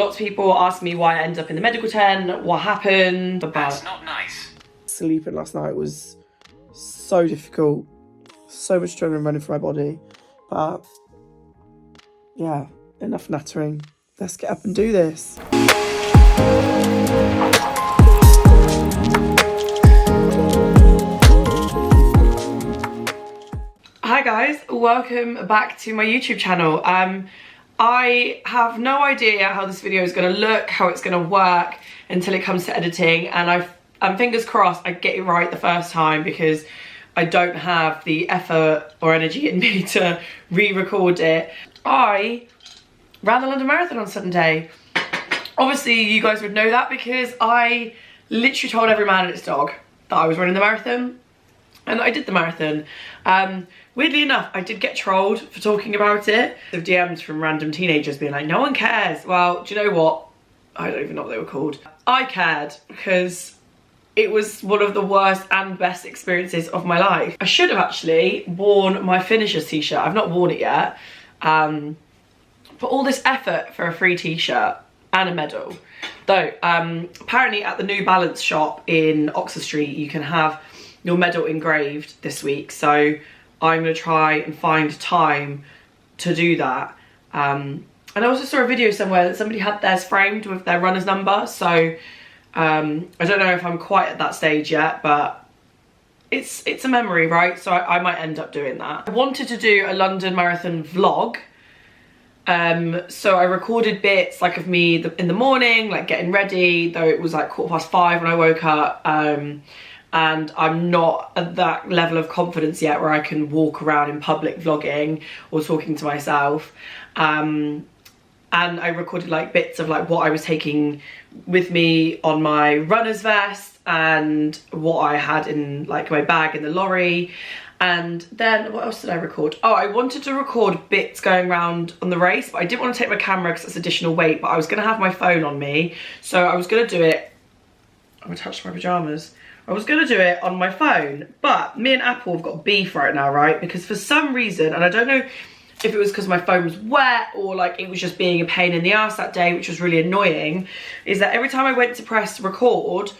Lots of people ask me why I ended up in the medical tent, what happened. That's not nice. Sleeping last night was so difficult. So much adrenaline running through my body. But yeah, enough nattering. Let's get up and do this. Hi guys, welcome back to my YouTube channel. I have no idea how this video is going to look, how it's going to work until it comes to editing, and I'm fingers crossed I get it right the first time, because I don't have the effort or energy in me to re-record it. I ran the London Marathon on Sunday. Obviously you guys would know that because I literally told every man and his dog that I was running the marathon, and I did the marathon. Weirdly enough, I did get trolled for talking about it. The DMs from random teenagers being like, no one cares. Well, do you know what? I don't even know what they were called. I cared because it was one of the worst and best experiences of my life. I should have actually worn my finishers t-shirt. I've not worn it yet. But all this effort for a free t-shirt and a medal. Though, apparently at the new Ballot shop in Oxford Street, you can have your medal engraved this week. So I'm going to try and find time to do that. And I also saw a video somewhere that somebody had theirs framed with their runner's number. So I don't know if I'm quite at that stage yet, but it's a memory, right? So I might end up doing that. I wanted to do a London Marathon vlog. So I recorded bits like of me in the morning, like getting ready, though it was like 5:15 when I woke up. And I'm not at that level of confidence yet where I can walk around in public vlogging or talking to myself. And I recorded like bits of like what I was taking with me on my runner's vest and what I had in like my bag in the lorry. And then what else did I record? Oh, I wanted to record bits going around on the race, but I didn't want to take my camera because it's additional weight, but I was going to have my phone on me. So I was going to do it. I'm attached to my pajamas. I was going to do it on my phone, but me and Apple have got beef right now, right? Because for some reason, and I don't know if it was because my phone was wet or like it was just being a pain in the ass that day, which was really annoying, is that every time I went to press record,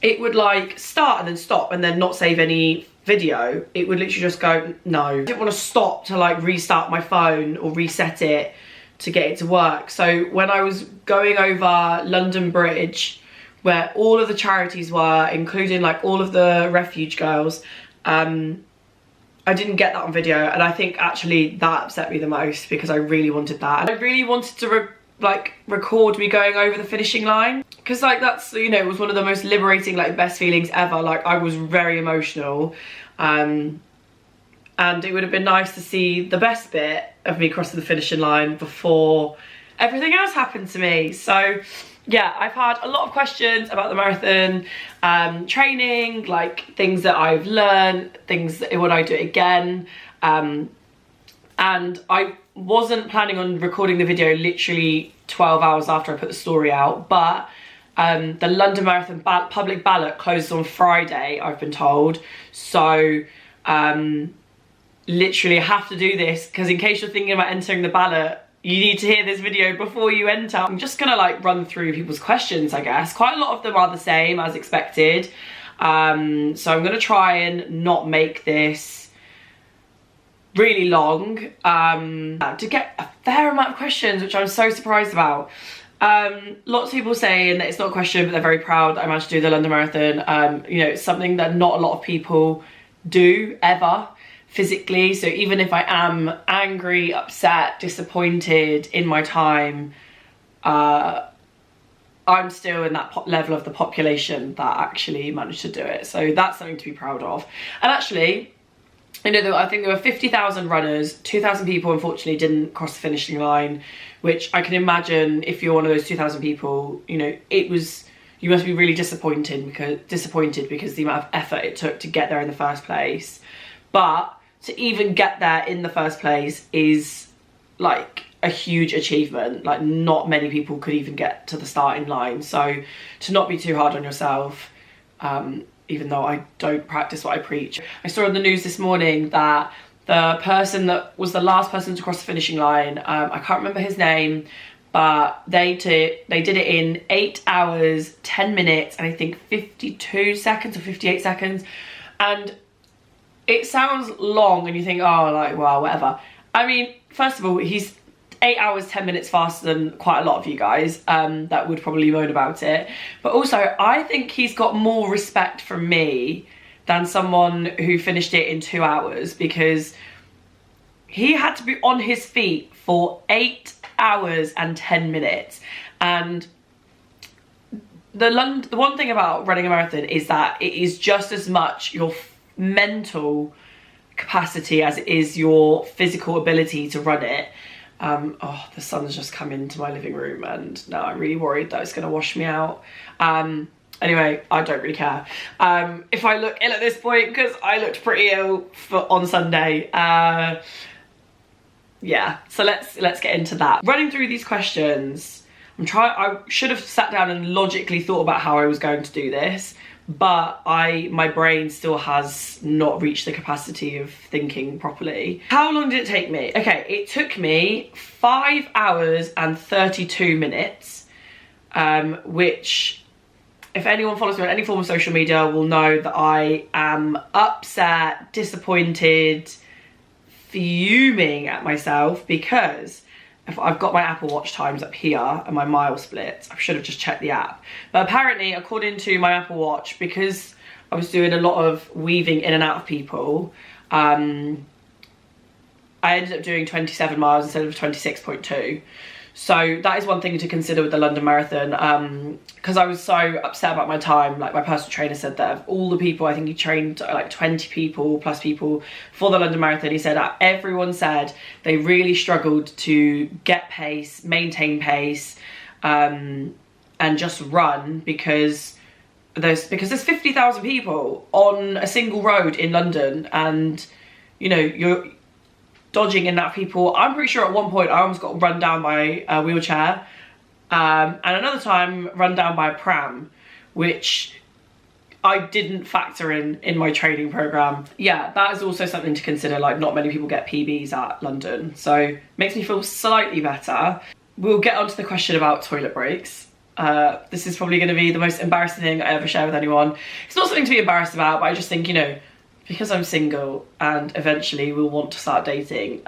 it would like start and then stop and then not save any video. It would literally just go, no. I didn't want to stop to like restart my phone or reset it to get it to work. So when I was going over London Bridge, where all of the charities were, including like all of the refuge girls, I didn't get that on video, and I think actually that upset me the most because I really wanted that. And I really wanted to record me going over the finishing line, because like that's, you know, it was one of the most liberating, like best feelings ever. Like I was very emotional, and it would have been nice to see the best bit of me crossing the finishing line before everything else happened to me. So yeah, I've had a lot of questions about the marathon training, like things that I've learned, things that would I do it again, and I wasn't planning on recording the video literally 12 hours after I put the story out, but the London Marathon public ballot closes on Friday, I've been told. So literally I have to do this, because in case you're thinking about entering the ballot, you need to hear this video before you enter. I'm just gonna like run through people's questions, I guess. Quite a lot of them are the same as expected. So I'm gonna try and not make this really long, to get a fair amount of questions, which I'm so surprised about. Lots of people saying that it's not a question, but they're very proud that I managed to do the London Marathon. You know, it's something that not a lot of people do ever physically. So even if I am angry, upset, disappointed in my time, I'm still in that level of the population that actually managed to do it. So that's something to be proud of. And actually, you know, I think there were 50,000 runners, 2,000 people unfortunately didn't cross the finishing line, which I can imagine if you're one of those 2,000 people, you know, you must be really disappointed because the amount of effort it took to get there in the first place. But to even get there in the first place is like a huge achievement. Like not many people could even get to the starting line. So to not be too hard on yourself, even though I don't practice what I preach. I saw on the news this morning that the person that was the last person to cross the finishing line, I can't remember his name, but they did it in 8 hours, 10 minutes, and I think 52 seconds or 58 seconds. And it sounds long and you think, oh, like, well, whatever. I mean, first of all, he's 8 hours, 10 minutes faster than quite a lot of you guys that would probably moan about it. But also, I think he's got more respect from me than someone who finished it in 2 hours, because he had to be on his feet for 8 hours and 10 minutes. And the one thing about running a marathon is that it is just as much your mental capacity as it is your physical ability to run it. Oh, the sun's just come into my living room and now I'm really worried that it's going to wash me out. Anyway, I don't really care if I look ill at this point, because I looked pretty ill on Sunday. Yeah, so let's get into that. Running through these questions, I should have sat down and logically thought about how I was going to do this, but my brain still has not reached the capacity of thinking properly. How long did it take me? Okay, it took me 5 hours and 32 minutes, which, if anyone follows me on any form of social media, will know that I am upset, disappointed, fuming at myself, because if I've got my Apple Watch times up here and my mile splits, I should have just checked the app. But apparently, according to my Apple Watch, because I was doing a lot of weaving in and out of people, I ended up doing 27 miles instead of 26.2. So that is one thing to consider with the London Marathon, because I was so upset about my time. Like, my personal trainer said that of all the people, I think he trained like 20 people plus people for the London Marathon, he said that everyone said they really struggled to get pace, maintain pace, and just run, because there's 50,000 people on a single road in London, and you know, you're dodging in that people. I'm pretty sure at one point I almost got run down by a wheelchair, and another time run down by a pram, which I didn't factor in my training program. Yeah, that is also something to consider. Like, not many people get PBs at London, so makes me feel slightly better. We'll get onto the question about toilet breaks. This is probably going to be the most embarrassing thing I ever share with anyone. It's not something to be embarrassed about, but I just think, you know, because I'm single and eventually will want to start dating,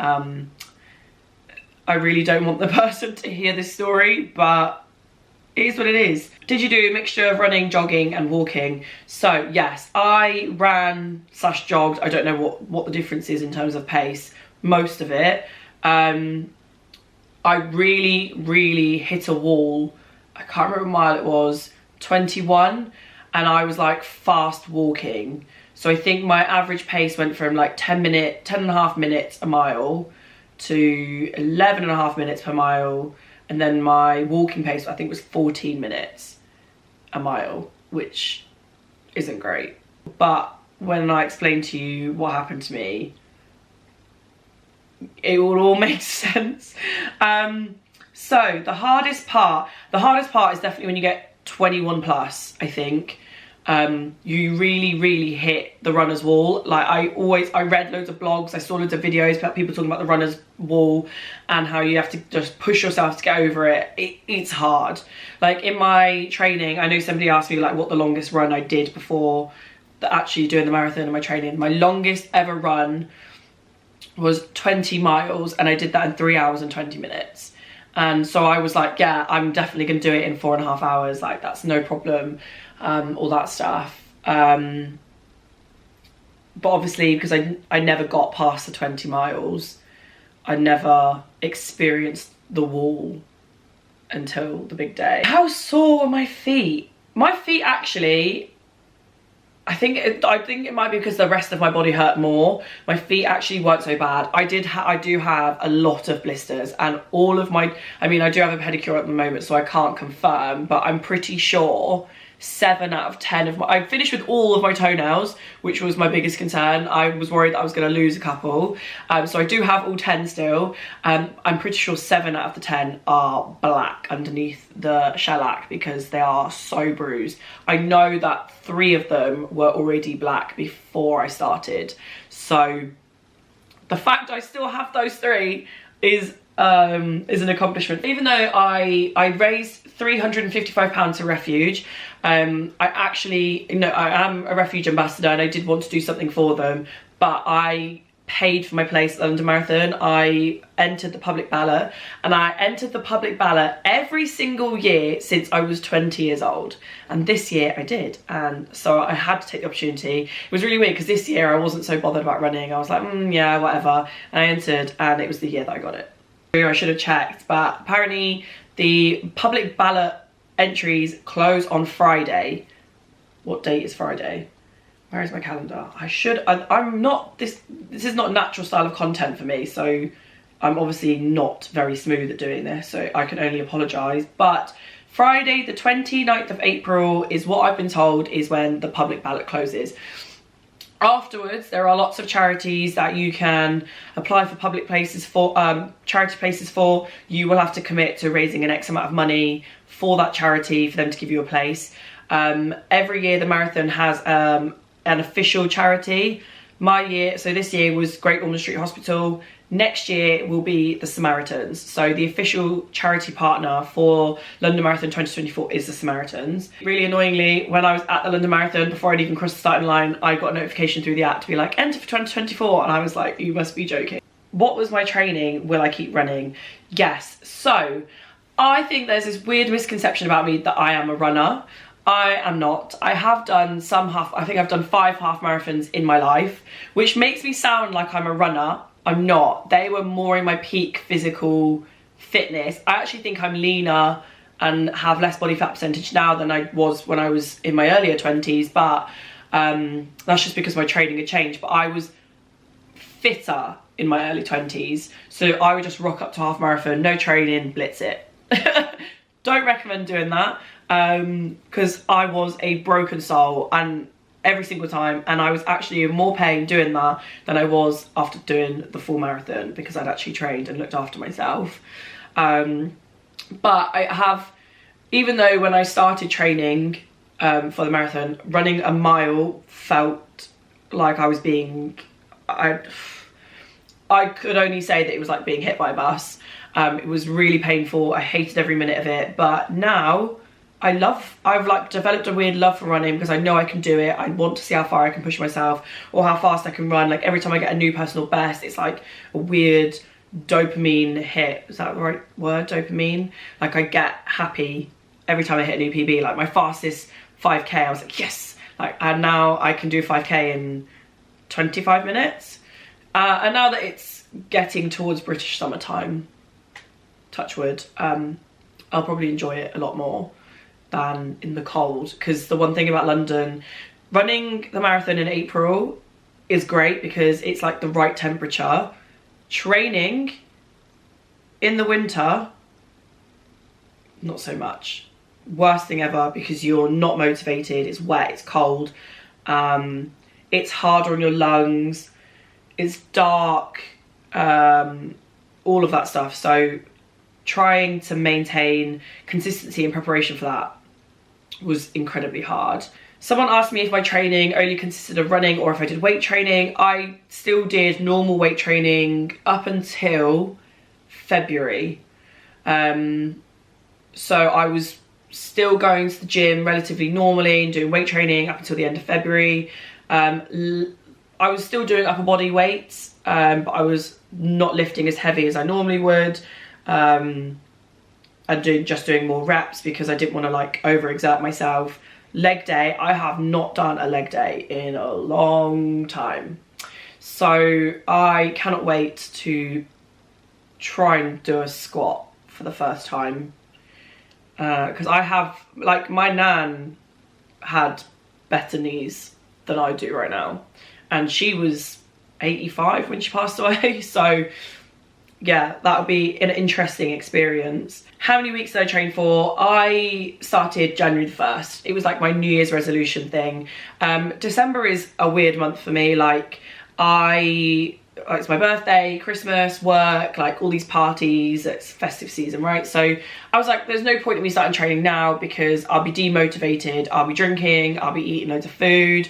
I really don't want the person to hear this story, but it is what it is. Did you do a mixture of running, jogging and walking? So yes, I ran / jogged. I don't know what the difference is in terms of pace, most of it. I really hit a wall. I can't remember what mile it was, 21, and I was like fast walking. So I think my average pace went from like 10 and a half minutes a mile to 11 and a half minutes per mile. And then my walking pace, I think, was 14 minutes a mile, which isn't great. But when I explain to you what happened to me, it will all make sense. So the hardest part is definitely when you get 21 plus, I think. You really hit the runner's wall. Like, I read loads of blogs, I saw loads of videos about people talking about the runner's wall and how you have to just push yourself to get over it. It's hard. Like, in my training, I know somebody asked me like what the longest run I did before actually doing the marathon in my training. My longest ever run was 20 miles and I did that in 3 hours and 20 minutes. And so I was like, yeah, I'm definitely gonna do it in 4.5 hours. Like, that's no problem. All that stuff. But obviously, because I never got past the 20 miles, I never experienced the wall until the big day. How sore were my feet? My feet actually, I think it might be because the rest of my body hurt more. My feet actually weren't so bad. I do have a lot of blisters, and all of my, I mean, I do have a pedicure at the moment, so I can't confirm, but I'm pretty sure 7 out of 10 of I finished with all of my toenails, which was my biggest concern. I was worried that I was going to lose a couple. So I do have all 10 still. I'm pretty sure 7 out of the 10 are black underneath the shellac because they are so bruised. I know that 3 of them were already black before I started. So the fact I still have those 3 is is an accomplishment. Even though I raised £355 to Refuge, I actually, I am a Refuge ambassador and I did want to do something for them, but I paid for my place at the London Marathon. I entered the public ballot, and I entered the public ballot every single year since I was 20 years old, and this year I did, and so I had to take the opportunity. It was really weird because this year I wasn't so bothered about running. I was like, yeah, whatever, and I entered, and it was the year that I got it. I should have checked, but apparently the public ballot entries close on Friday. What date is Friday? Where is my calendar? I'm not, this is not a natural style of content for me, so I'm obviously not very smooth at doing this, so I can only apologise. But Friday the 29th of April is what I've been told is when the public ballot closes. Afterwards, there are lots of charities that you can apply for public places for, charity places for. You will have to commit to raising an X amount of money for that charity for them to give you a place. Every year the marathon has an official charity. So this year was Great Ormond Street Hospital. Next year will be the Samaritans. So the official charity partner for London Marathon 2024 is the Samaritans. Really annoyingly, when I was at the London Marathon, before I'd even crossed the starting line, I got a notification through the app to be like, enter for 2024, and I was like, you must be joking. What was my training? Will I keep running? Yes. So I think there's this weird misconception about me that I am a runner. I am not. I have done I think I've done 5 half marathons in my life, which makes me sound like I'm a runner. I'm not. They were more in my peak physical fitness. I actually think I'm leaner and have less body fat percentage now than I was when I was in my earlier 20s, but that's just because my training had changed. But I was fitter in my early 20s, so I would just rock up to half marathon, no training, blitz it. Don't recommend doing that, because I was a broken soul and every single time, and I was actually in more pain doing that than I was after doing the full marathon, because I'd actually trained and looked after myself. But I have, even though when I started training for the marathon, running a mile felt like I was being, I could only say that it was like being hit by a bus. It was really painful. I hated every minute of it, but now I've like developed a weird love for running because I know I can do it. I want to see how far I can push myself or how fast I can run. Like every time I get a new personal best, it's like a weird dopamine hit. Is that the right word? Dopamine? Like I get happy every time I hit a new PB. Like my fastest 5k, I was like, yes. Like, and now I can do 5k in 25 minutes. And now that it's getting towards British summertime, touch wood, I'll probably enjoy it a lot more than in the cold, because the one thing about London, running the marathon in April is great because it's like the right temperature. Training in the winter, not so much. Worst thing ever, because you're not motivated, it's wet, it's cold, it's harder on your lungs, it's dark, all of that stuff. So trying to maintain consistency and preparation for that was incredibly hard. Someone asked me if my training only consisted of running or if I did weight training. I still did normal weight training up until February. So I was still going to the gym relatively normally and doing weight training up until the end of February. I was still doing upper body weights, but I was not lifting as heavy as I normally would. And just doing more reps because I didn't want to like overexert myself. Leg day, I have not done a leg day in a long time, so I cannot wait to try and do a squat for the first time, because I have, like, my nan had better knees than I do right now, and she was 85 when she passed away. So yeah, that would be an interesting experience. How many weeks did I train for? I started January the 1st. It was like my New Year's resolution thing. December is a weird month for me. Like it's my birthday, Christmas, work, like all these parties, it's festive season, right? So I was like, there's no point in me starting training now because I'll be demotivated, I'll be drinking, I'll be eating loads of food.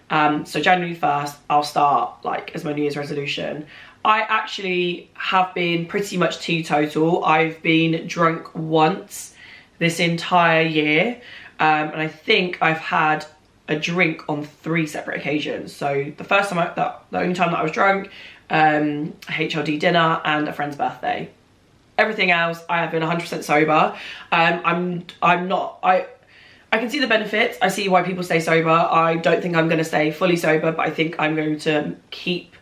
So January 1st, I'll start like as my New Year's resolution. I actually have been pretty much teetotal. I've been drunk once this entire year, and I think I've had a drink on 3 separate occasions. So the first time, the only time that I was drunk, a HLD dinner and a friend's birthday. Everything else, I have been 100% sober. I can see the benefits. I see why people stay sober. I don't think I'm going to stay fully sober, but I think I'm going to keep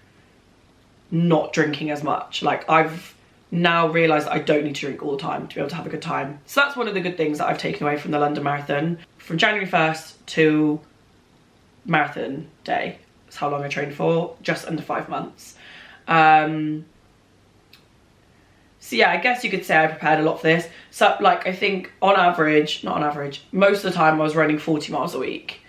not drinking as much. Like, I've now realised that I don't need to drink all the time to be able to have a good time. So that's one of the good things that I've taken away from the London Marathon. From January 1st to marathon day, that's how long I trained for, just under 5 months. So yeah, I guess you could say I prepared a lot for this. So like, I think on average, not on average, most of the time I was running 40 miles a week,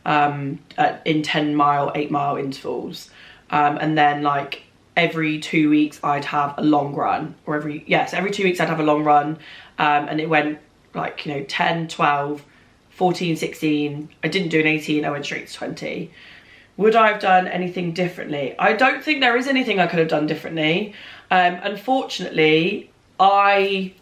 in 10 mile, 8 mile intervals. And then like every 2 weeks I'd have a long run, or every 2 weeks I'd have a long run. And it went like, you know, 10, 12, 14, 16. I didn't do an 18, I went straight to 20. Would I have done anything differently? I don't think there is anything I could have done differently. Unfortunately, I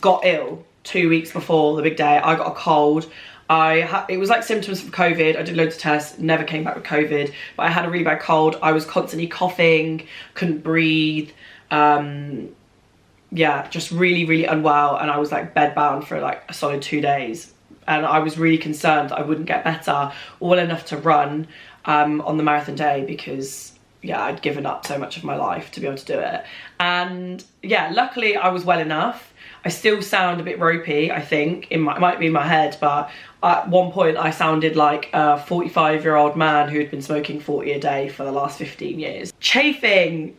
got ill 2 weeks before the big day. I got a cold. It was like symptoms of COVID. I did loads of tests, never came back with COVID, but I had a really bad cold. I was constantly coughing, couldn't breathe. Yeah, just really, really unwell. And I was like bedbound for like a solid 2 days. And I was really concerned that I wouldn't get better or well enough to run on the marathon day, because yeah, I'd given up so much of my life to be able to do it. And yeah, luckily I was well enough. I still sound a bit ropey, I think. It might be in my head, but at one point I sounded like a 45-year-old man who'd been smoking 40 a day for the last 15 years. Chafing.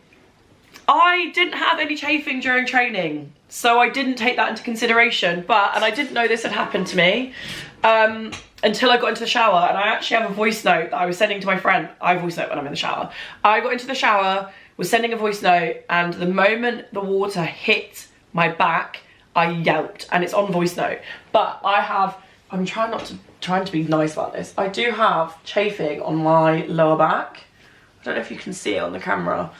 I didn't have any chafing during training, so I didn't take that into consideration. And I didn't know this had happened to me until I got into the shower. And I actually have a voice note that I was sending to my friend. I voice note when I'm in the shower. I got into the shower, was sending a voice note, and the moment the water hit my back, I yelped, and it's on voice note. But I'm trying to be nice about this. I do have chafing on my lower back. I don't know if you can see it on the camera.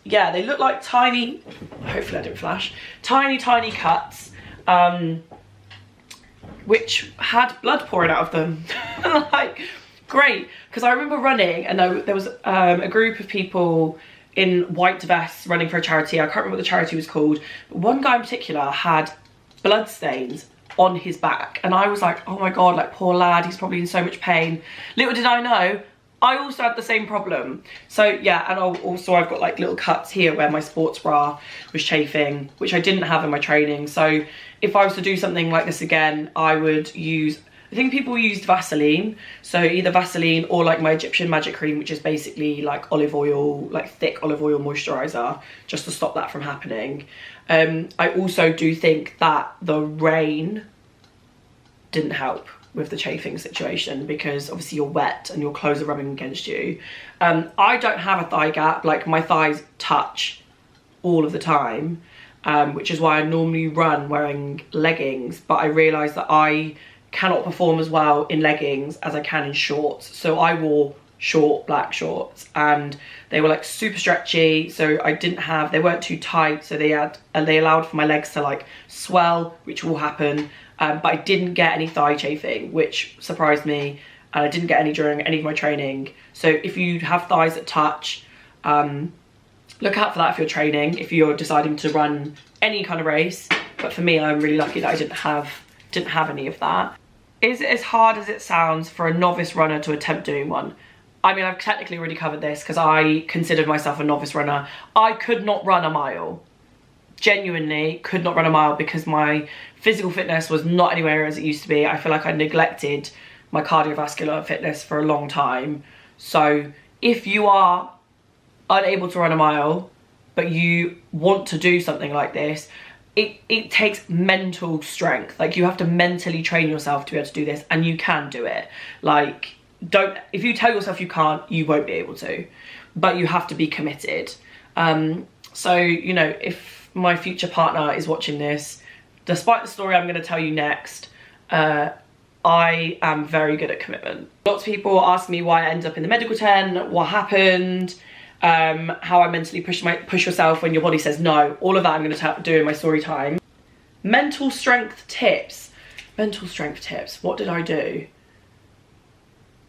Yeah, they look like tiny, hopefully I didn't flash, tiny cuts, which had blood pouring out of them. Like, great, because I remember running, and there was a group of people in white vests running for a charity. I can't remember what the charity was called, but one guy in particular had blood stains on his back, and I was like, oh my god, like, poor lad, he's probably in so much pain. Little did I know, I also had the same problem. So yeah, and also I've got like little cuts here where my sports bra was chafing, which I didn't have in my training. So if I was to do something like this again, I would use, I think people used Vaseline. So either Vaseline or like my Egyptian magic cream, which is basically like olive oil, like thick olive oil moisturizer, just to stop that from happening. I also do think that the rain didn't help with the chafing situation, because obviously you're wet and your clothes are rubbing against you. I don't have a thigh gap, like my thighs touch all of the time, which is why I normally run wearing leggings, but I realised that I cannot perform as well in leggings as I can in shorts. So I wore short black shorts, and they were like super stretchy, so they weren't too tight, so they allowed for my legs to like swell, which will happen. But I didn't get any thigh chafing, which surprised me, and I didn't get any during any of my training. So if you have thighs that touch, look out for that if you're training, if you're deciding to run any kind of race. But for me, I'm really lucky that I didn't have any of that. Is it as hard as it sounds for a novice runner to attempt doing one? I mean, I've technically already covered this because I considered myself a novice runner. I could not run a mile. Genuinely could not run a mile because my physical fitness was not anywhere as it used to be. I feel like I neglected my cardiovascular fitness for a long time. So if you are unable to run a mile, but you want to do something like this, it takes mental strength. Like, you have to mentally train yourself to be able to do this, and you can do it. Like, if you tell yourself you can't, you won't be able to, but you have to be committed. So, you know, if my future partner is watching this, despite the story I'm going to tell you next, I am very good at commitment. Lots of people ask me why I ended up in the medical tent, what happened. how I mentally push yourself when your body says no. All of that I'm going to do in my story time. Mental strength tips. Mental strength tips. What did I do?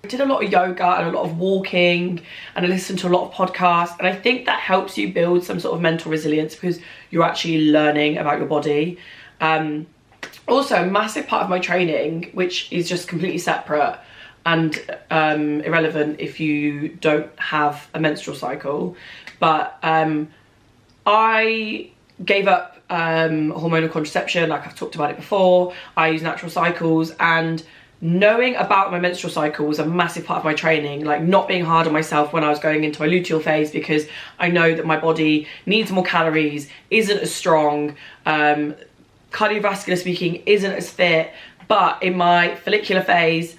I did a lot of yoga and a lot of walking, and I listened to a lot of podcasts, and I think that helps you build some sort of mental resilience because you're actually learning about your body. Also, a massive part of my training, which is just completely separate and irrelevant if you don't have a menstrual cycle, but I gave up hormonal contraception, like I've talked about it before. I use natural cycles, and knowing about my menstrual cycle was a massive part of my training, like not being hard on myself when I was going into my luteal phase, because I know that my body needs more calories, isn't as strong, cardiovascular speaking, isn't as fit, but in my follicular phase,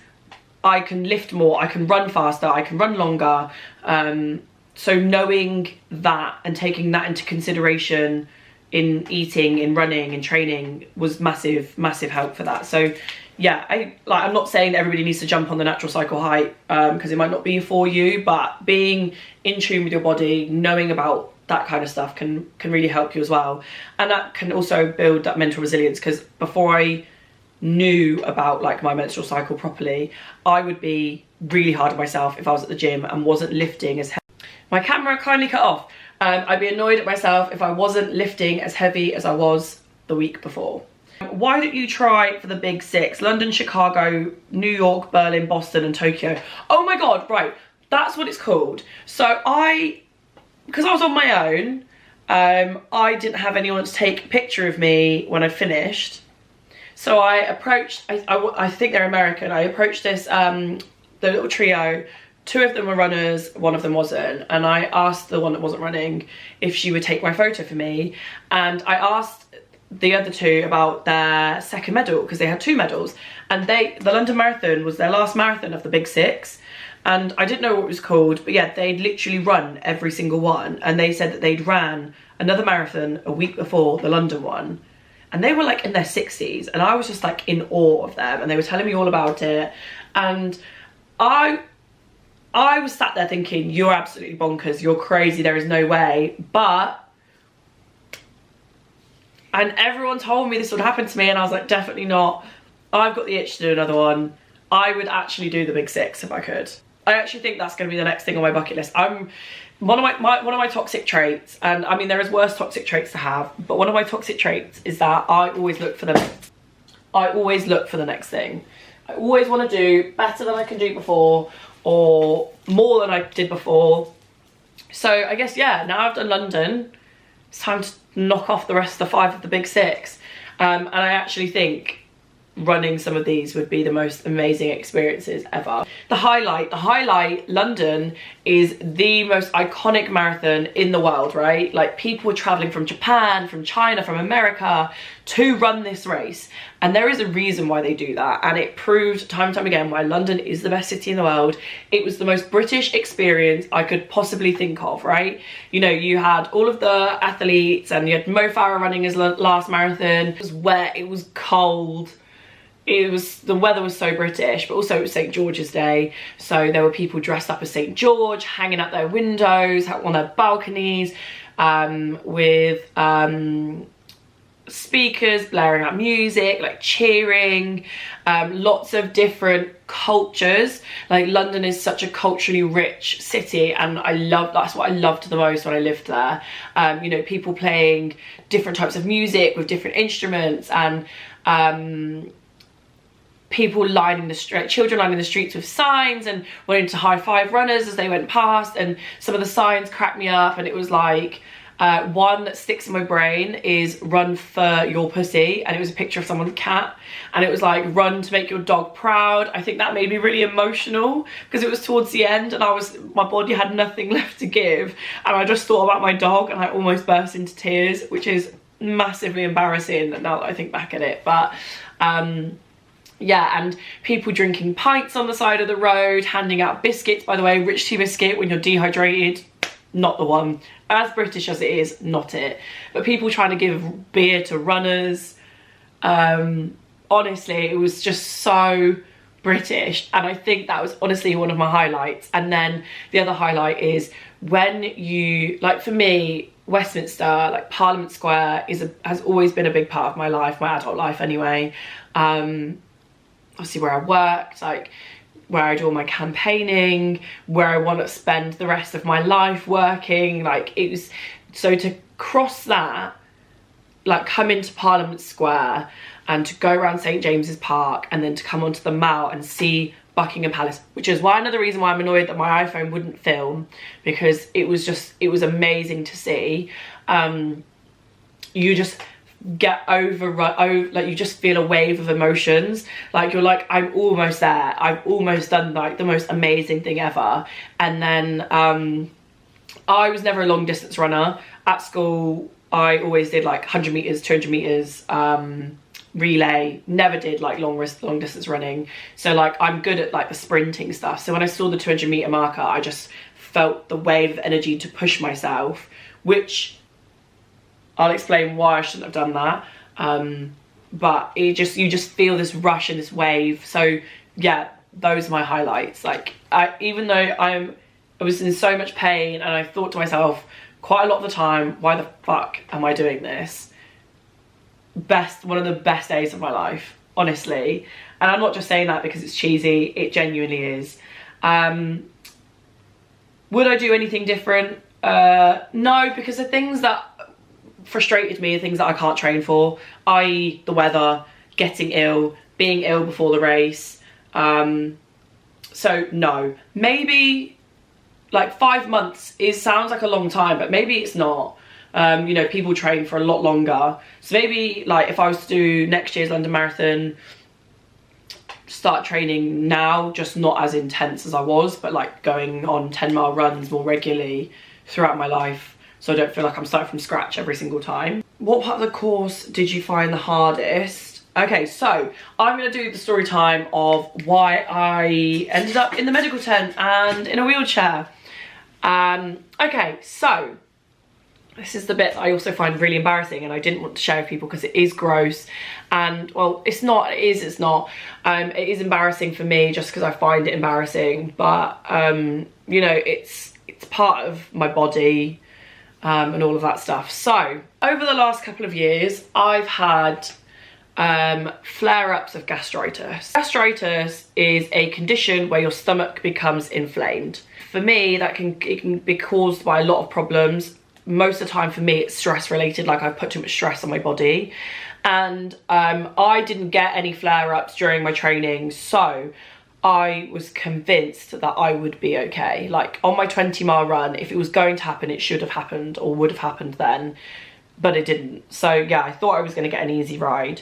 I can lift more, I can run faster, I can run longer. So knowing that and taking that into consideration in eating, in running, in training was massive help for that. So yeah, I'm not saying that everybody needs to jump on the natural cycle hype, because it might not be for you, but being in tune with your body, knowing about that kind of stuff can really help you as well. And that can also build that mental resilience, because before I knew about like my menstrual cycle properly, I would be really hard on myself if I was at the gym and wasn't lifting as heavy. My camera kindly cut off. I'd be annoyed at myself if I wasn't lifting as heavy as I was the week before. Why don't you try for the big 6? London, Chicago, New York, Berlin, Boston and Tokyo. Oh my god, right, that's what it's called. So because I was on my own, I didn't have anyone to take a picture of me when I finished. So I approached, I think they're American, I approached this, the little trio. 2 of them were runners, 1 of them wasn't, and I asked the one that wasn't running if she would take my photo for me, and I asked the other 2 about their second medal, because they had 2 medals, and the London Marathon was their last marathon of the big 6, and I didn't know what it was called, but yeah, they'd literally run every single one, and they said that they'd ran another marathon a week before the London one, and they were like in their 60s, and I was just like in awe of them, and they were telling me all about it, and I was sat there thinking, you're absolutely bonkers, you're crazy, there is no way, and everyone told me this would happen to me, and I was like, definitely not. I've got the itch to do another one. I would actually do the big 6 if I could. I actually think that's going to be the next thing on my bucket list. One of my toxic traits, and I mean there is worse toxic traits to have, but one of my toxic traits is that I always look for the next thing. I always want to do better than I can do before, or more than I did before. So I guess, yeah, now I've done London, it's time to knock off the rest of the 5 of the big 6. And I actually think running some of these would be the most amazing experiences ever. The highlight, London is the most iconic marathon in the world, right? Like, people were traveling from Japan, from China, from America to run this race, and there is a reason why they do that, and it proved time and time again why London is the best city in the world. It was the most British experience I could possibly think of, right? You know, you had all of the athletes, and you had Mo Farah running his last marathon. It was wet, it was cold, the weather was so British, but also it was St. George's Day, so there were people dressed up as St. George, hanging out their windows, on their balconies, with speakers blaring out music, like cheering, lots of different cultures. Like, London is such a culturally rich city, and that's what I loved the most when I lived there. You know, people playing different types of music with different instruments, and children lining the streets with signs and wanting to high-five runners as they went past, and some of the signs cracked me up, and it was like, one that sticks in my brain is "Run for your pussy," and it was a picture of someone's cat, and it was like, "Run to make your dog proud." I think that made me really emotional because it was towards the end, and my body had nothing left to give, and I just thought about my dog, and I almost burst into tears, which is massively embarrassing now that I think back at it. But yeah, and people drinking pints on the side of the road, handing out biscuits. By the way, rich tea biscuit when you're dehydrated, not the one. As British as it is, not it. But people trying to give beer to runners. Honestly, it was just so British, and I think that was honestly one of my highlights. And then the other highlight is when you, like for me, Westminster, like Parliament Square has always been a big part of my life, my adult life anyway. Obviously where I worked, like where I do all my campaigning, where I want to spend the rest of my life working, like it was, so to cross that, like come into Parliament Square and to go around St James's Park and then to come onto the Mall and see Buckingham Palace, which is why another reason why I'm annoyed that my iPhone wouldn't film, because it was amazing to see. You just get like you just feel a wave of emotions, like you're like, I'm almost there, I've almost done like the most amazing thing ever. And then I was never a long distance runner at school. I always did like 100 meters, 200 meters, relay, never did like long distance running. So like I'm good at like the sprinting stuff. So when I saw the 200 meter marker, I just felt the wave of energy to push myself, which I'll explain why I shouldn't have done that. But you just feel this rush and this wave. So yeah, those are my highlights. Like even though I was in so much pain, and I thought to myself quite a lot of the time, why the fuck am I doing this? One of the best days of my life, honestly. And I'm not just saying that because it's cheesy, it genuinely is. Would I do anything different? No, because the things that frustrated me are things that I can't train for, i.e. the weather, getting ill, being ill before the race. So no, maybe like 5 months sounds like a long time, but maybe it's not. You know, people train for a lot longer. So maybe like if I was to do next year's London Marathon, start training now, just not as intense as I was, but like going on 10-mile runs more regularly throughout my life, so I don't feel like I'm starting from scratch every single time. What part of the course did you find the hardest? Okay, so I'm going to do the story time of why I ended up in the medical tent and in a wheelchair. Okay, so this is the bit I also find really embarrassing, and I didn't want to share with people because it is gross. And well, it's not. It is embarrassing for me just because I find it embarrassing. But you know, it's part of my body and all of that stuff. So over the last couple of years, I've had flare-ups of gastritis. Gastritis is a condition where your stomach becomes inflamed. For me, it can be caused by a lot of problems. Most of the time for me, it's stress related, like I've put too much stress on my body. And I didn't get any flare-ups during my training, so I was convinced that I would be okay. Like on my 20-mile run, if it was going to happen, it should have happened or would have happened then, but it didn't. So yeah, I thought I was gonna get an easy ride.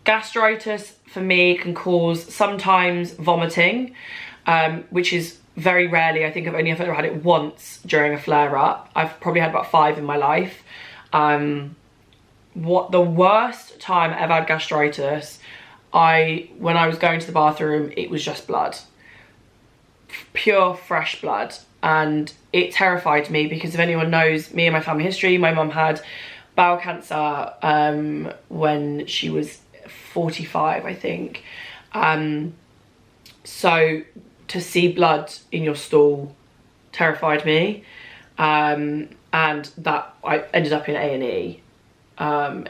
Gastritis for me can cause sometimes vomiting, which is very rarely. I think I've only ever had it once during a flare-up. I've probably had about 5 in my life. What the worst time I ever had gastritis, when I was going to the bathroom, it was just blood. Pure, fresh blood. And it terrified me because if anyone knows me and my family history, my mum had bowel cancer when she was 45, I think. So to see blood in your stool terrified me, and that I ended up in A&E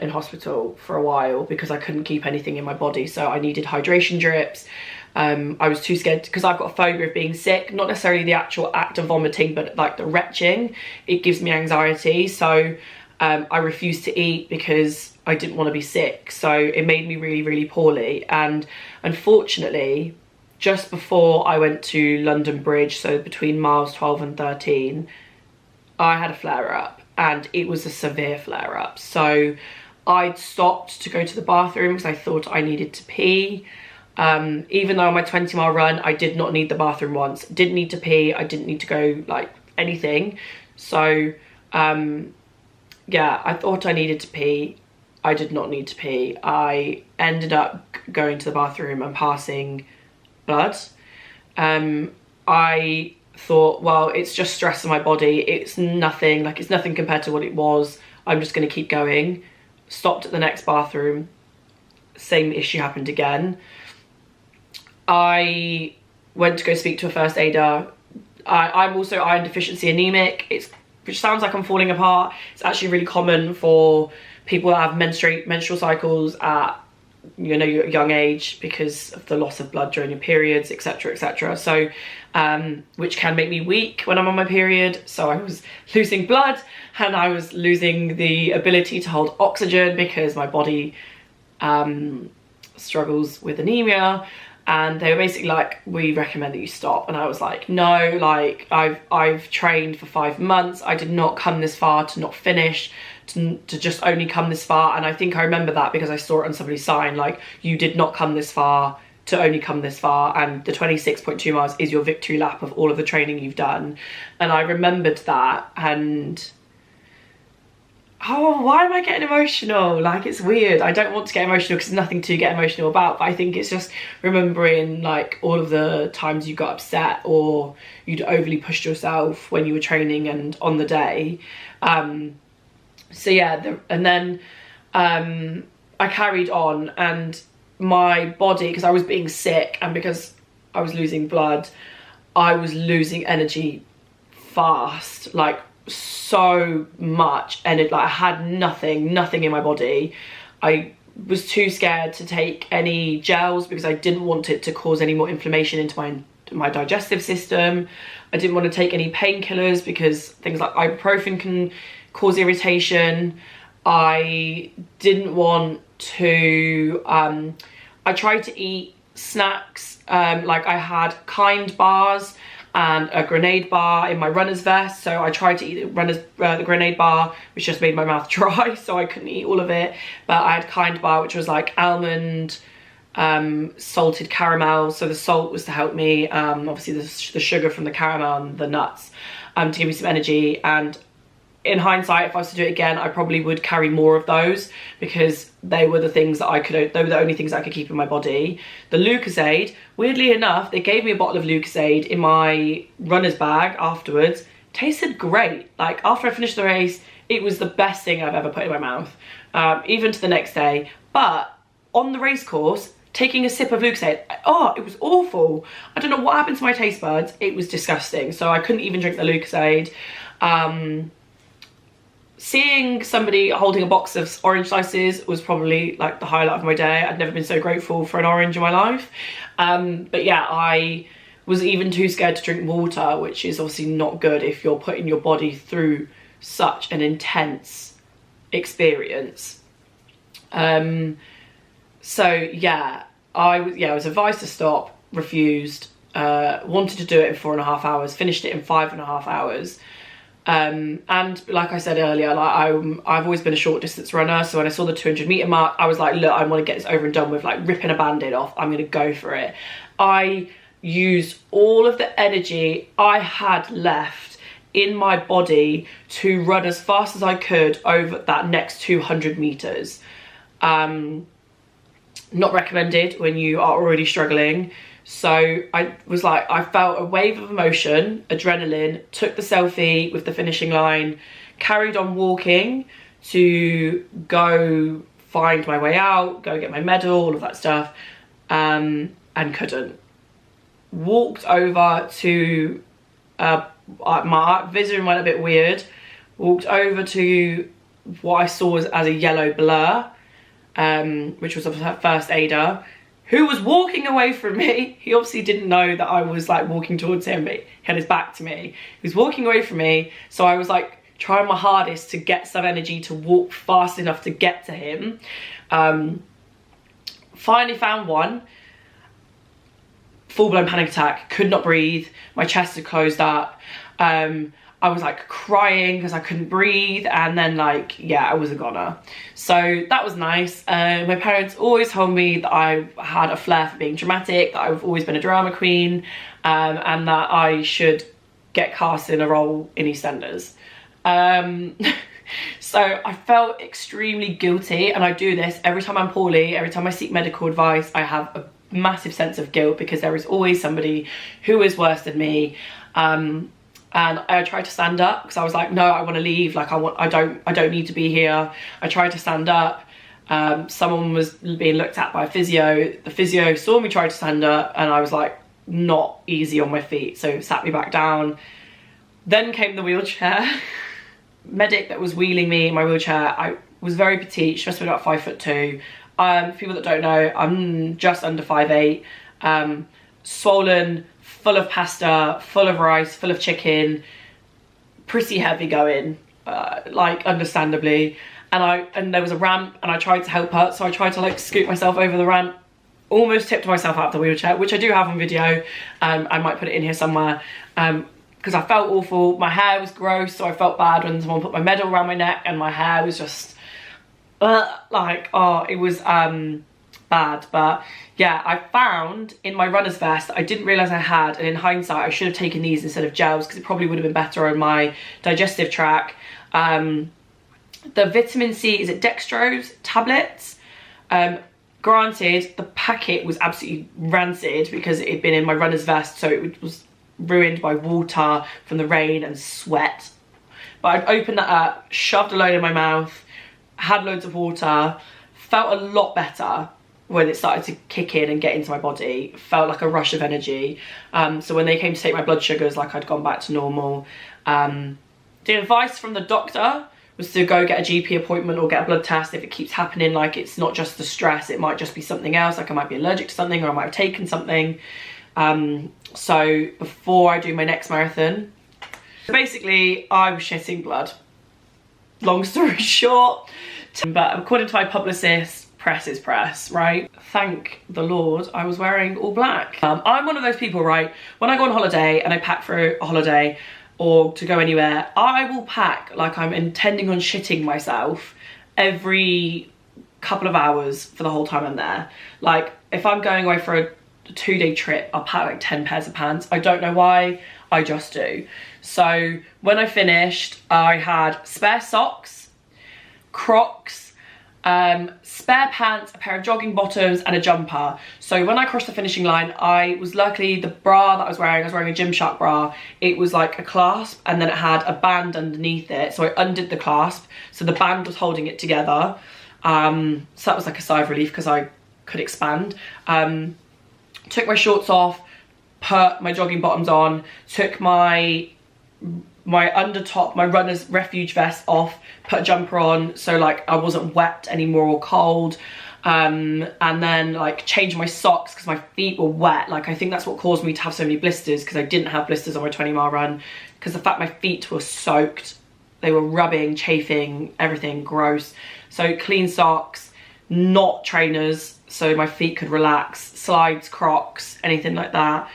in hospital for a while because I couldn't keep anything in my body, so I needed hydration drips. I was too scared because I've got a phobia of being sick, not necessarily the actual act of vomiting, but like the retching, it gives me anxiety. So I refused to eat because I didn't want to be sick, so it made me really, really poorly. And unfortunately, just before I went to London Bridge, so between miles 12 and 13, I had a flare-up, and it was a severe flare-up. So I'd stopped to go to the bathroom because I thought I needed to pee. Even though on my 20-mile run, I did not need the bathroom once. Didn't need to pee, I didn't need to go like anything. So yeah, I thought I needed to pee. I did not need to pee. I ended up going to the bathroom and passing blood. I thought, well, it's just stress in my body. It's nothing, like it's nothing compared to what it was. I'm just gonna keep going. Stopped at the next bathroom, same issue happened again. I went to go speak to a first aider. I'm also iron deficiency anemic, which sounds like I'm falling apart. It's actually really common for people that have menstrual cycles at, you know, your young age because of the loss of blood during your periods, etc, etc. So which can make me weak when I'm on my period. So I was losing blood and I was losing the ability to hold oxygen because my body struggles with anemia. And they were basically like, we recommend that you stop. And I was like, no, like I've trained for 5 months. I did not come this far to not finish, to just only come this far. And I think I remember that because I saw it on somebody's sign, like, you did not come this far to only come this far. And the 26.2 miles is your victory lap of all of the training you've done. And I remembered that, and oh, why am I getting emotional? Like, it's weird. I don't want to get emotional because there's nothing to get emotional about, but I think it's just remembering like all of the times you got upset or you'd overly pushed yourself when you were training and on the day. So yeah, and then I carried on, and my body, because I was being sick and because I was losing blood, I was losing energy fast, like so much, and like I had nothing in my body. I was too scared to take any gels because I didn't want it to cause any more inflammation into my digestive system. I didn't want to take any painkillers because things like ibuprofen can cause irritation. I didn't want to I tried to eat snacks, like I had Kind bars and a grenade bar in my runner's vest, so I tried to eat the grenade bar, which just made my mouth dry, so I couldn't eat all of it. But I had Kind bar, which was like almond salted caramel, so the salt was to help me, obviously the sugar from the caramel and the nuts, to give me some energy. And in hindsight, if I was to do it again, I probably would carry more of those because they were the things that they were the only things I could keep in my body. The Lucozade, weirdly enough, they gave me a bottle of Lucozade in my runner's bag afterwards. Tasted great. Like, after I finished the race, it was the best thing I've ever put in my mouth, even to the next day. But on the race course, taking a sip of Lucozade, oh, it was awful. I don't know what happened to my taste buds. It was disgusting. So I couldn't even drink the Lucozade. Seeing somebody holding a box of orange slices was probably like the highlight of my day. I'd never been so grateful for an orange in my life. But yeah, I was even too scared to drink water, which is obviously not good if you're putting your body through such an intense experience. So yeah, I was advised to stop, refused, wanted to do it in 4.5 hours, finished it in 5.5 hours. And like I said earlier, like I've always been a short distance runner, so when I saw the 200 meter mark, I was like, look, I want to get this over and done with, like ripping a band-aid off. I'm going to go for it. I used all of the energy I had left in my body to run as fast as I could over that next 200 meters. Not recommended when you are already struggling. So I was like, I felt a wave of emotion, adrenaline, took the selfie with the finishing line, carried on walking to go find my way out, go get my medal, all of that stuff, and couldn't. Walked over to, my vision went a bit weird, walked over to what I saw as a yellow blur, which was a first aider, who was walking away from me. He obviously didn't know that I was like walking towards him, but he had his back to me. He was walking away from me, so I was like trying my hardest to get some energy to walk fast enough to get to him. Finally found one. Full-blown panic attack, could not breathe, my chest had closed up. I was like crying because I couldn't breathe, and then like, yeah, I was a goner. So that was nice. My parents always told me that I had a flair for being dramatic, that I've always been a drama queen, and that I should get cast in a role in EastEnders. So I felt extremely guilty, and I do this every time I'm poorly, every time I seek medical advice. I have a massive sense of guilt because there is always somebody who is worse than me. And I tried to stand up because I was like, no, I want to leave. Like I don't need to be here. I tried to stand up, Someone was being looked at by a physio. The physio saw me try to stand up and I was like not easy on my feet, so sat me back down. Then came the wheelchair. Medic that was wheeling me in my wheelchair, I was very petite, she must have been about 5'2". For people that don't know, I'm just under 5'8", swollen, full of pasta, full of rice, full of chicken, pretty heavy going, like understandably. And there was a ramp and I tried to help her, so I tried to like scoot myself over the ramp, almost tipped myself out of the wheelchair, which I do have on video. I might put it in here somewhere, because I felt awful. My hair was gross, so I felt bad when someone put my medal around my neck and my hair was just like, oh, it was bad. But yeah, I found in my runner's vest that I didn't realise I had, and in hindsight I should have taken these instead of gels because it probably would have been better on my digestive tract. The vitamin C, is it dextrose tablets? Granted, the packet was absolutely rancid because it had been in my runner's vest, so it was ruined by water from the rain and sweat. But I'd opened that up, shoved a load in my mouth, had loads of water, felt a lot better when it started to kick in and get into my body. Felt like a rush of energy. So when they came to take my blood sugars, like I'd gone back to normal. The advice from the doctor was to go get a GP appointment or get a blood test if it keeps happening. Like, it's not just the stress, it might just be something else. Like I might be allergic to something, or I might have taken something. So before I do my next marathon, basically I was shitting blood. Long story short, but according to my publicist, press is press, right? Thank the Lord I was wearing all black. I'm one of those people, right? When I go on holiday and I pack for a holiday or to go anywhere, I will pack like I'm intending on shitting myself every couple of hours for the whole time I'm there. Like if I'm going away for a 2-day trip, I'll pack like 10 pairs of pants. I don't know why, I just do. So when I finished, I had spare socks, Crocs, spare pants, a pair of jogging bottoms and a jumper. So when I crossed the finishing line, I was luckily, the bra that I was wearing a Gymshark bra. It was like a clasp and then it had a band underneath it. So I undid the clasp, so the band was holding it together. So that was like a sigh of relief because I could expand. Took my shorts off, put my jogging bottoms on, took my undertop, my runner's refuge vest off, put a jumper on so like I wasn't wet anymore or cold, and then like changed my socks because my feet were wet. Like I think that's what caused me to have so many blisters, because I didn't have blisters on my 20-mile run, because the fact my feet were soaked, they were rubbing, chafing, everything gross. So clean socks, not trainers, so my feet could relax, slides, Crocs, anything like that.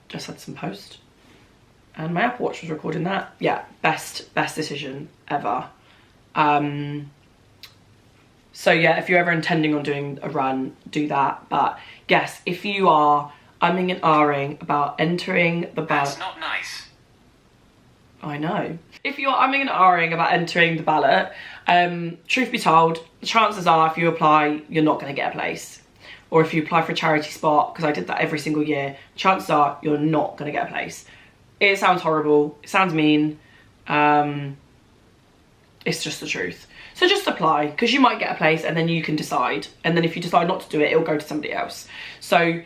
Just had some post and my Apple Watch was recording that. Yeah, best decision ever. So yeah, if you're ever intending on doing a run, do that. But yes, if you are umming and ahhing about entering the ballot, that's not nice. I know. If you're umming and ahhing about entering the ballot, truth be told, the chances are if you apply, you're not going to get a place. Or if you apply for a charity spot, because I did that every single year, chances are you're not going to get a place. It sounds horrible, it sounds mean, it's just the truth. So just apply, because you might get a place and then you can decide. And then if you decide not to do it, it'll go to somebody else. So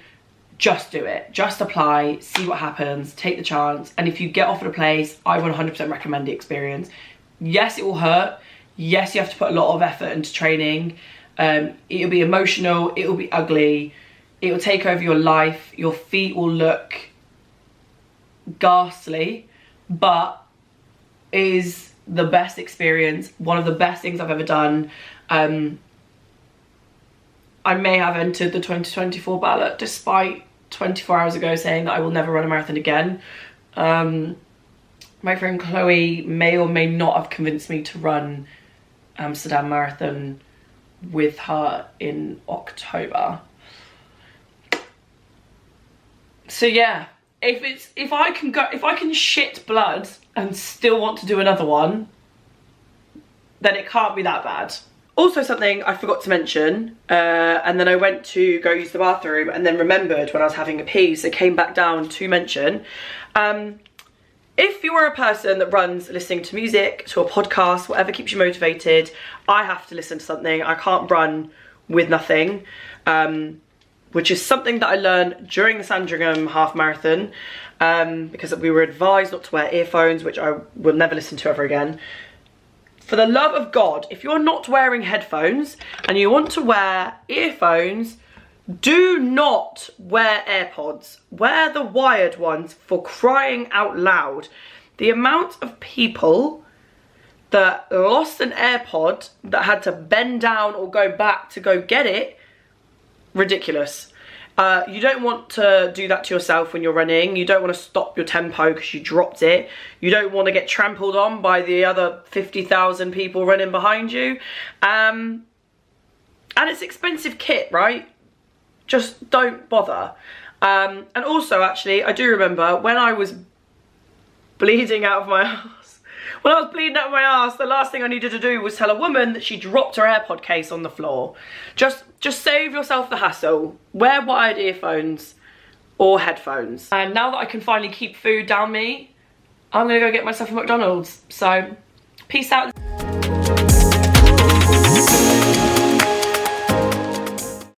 just do it, just apply, see what happens, take the chance. And if you get offered a place, I 100% recommend the experience. Yes, it will hurt. Yes, you have to put a lot of effort into training. It'll be emotional, it'll be ugly, it will take over your life, your feet will look ghastly, but it is the best experience, one of the best things I've ever done. I may have entered the 2024 ballot despite 24 hours ago saying that I will never run a marathon again. My friend Chloe may or may not have convinced me to run Amsterdam Marathon with her in October. So yeah, if I can shit blood and still want to do another one, then it can't be that bad. Also, something I forgot to mention, and then I went to go use the bathroom and then remembered when I was having a pee, so came back down to mention. if you are a person that runs listening to music, to a podcast, whatever keeps you motivated, I have to listen to something. I can't run with nothing, which is something that I learned during the Sandringham half marathon, because we were advised not to wear earphones, which I will never listen to ever again. For the love of God, if you're not wearing headphones and you want to wear earphones, do not wear AirPods. Wear the wired ones, for crying out loud. The amount of people that lost an AirPod that had to bend down or go back to go get it, ridiculous. You don't want to do that to yourself when you're running. You don't want to stop your tempo because you dropped it. You don't want to get trampled on by the other 50,000 people running behind you. And it's expensive kit, right? Just don't bother. And also, actually, I do remember when I was bleeding out of my arse. When I was bleeding out of my arse, the last thing I needed to do was tell a woman that she dropped her AirPod case on the floor. Just save yourself the hassle. Wear wired earphones or headphones. And now that I can finally keep food down me, I'm gonna go get myself a McDonald's. So, peace out.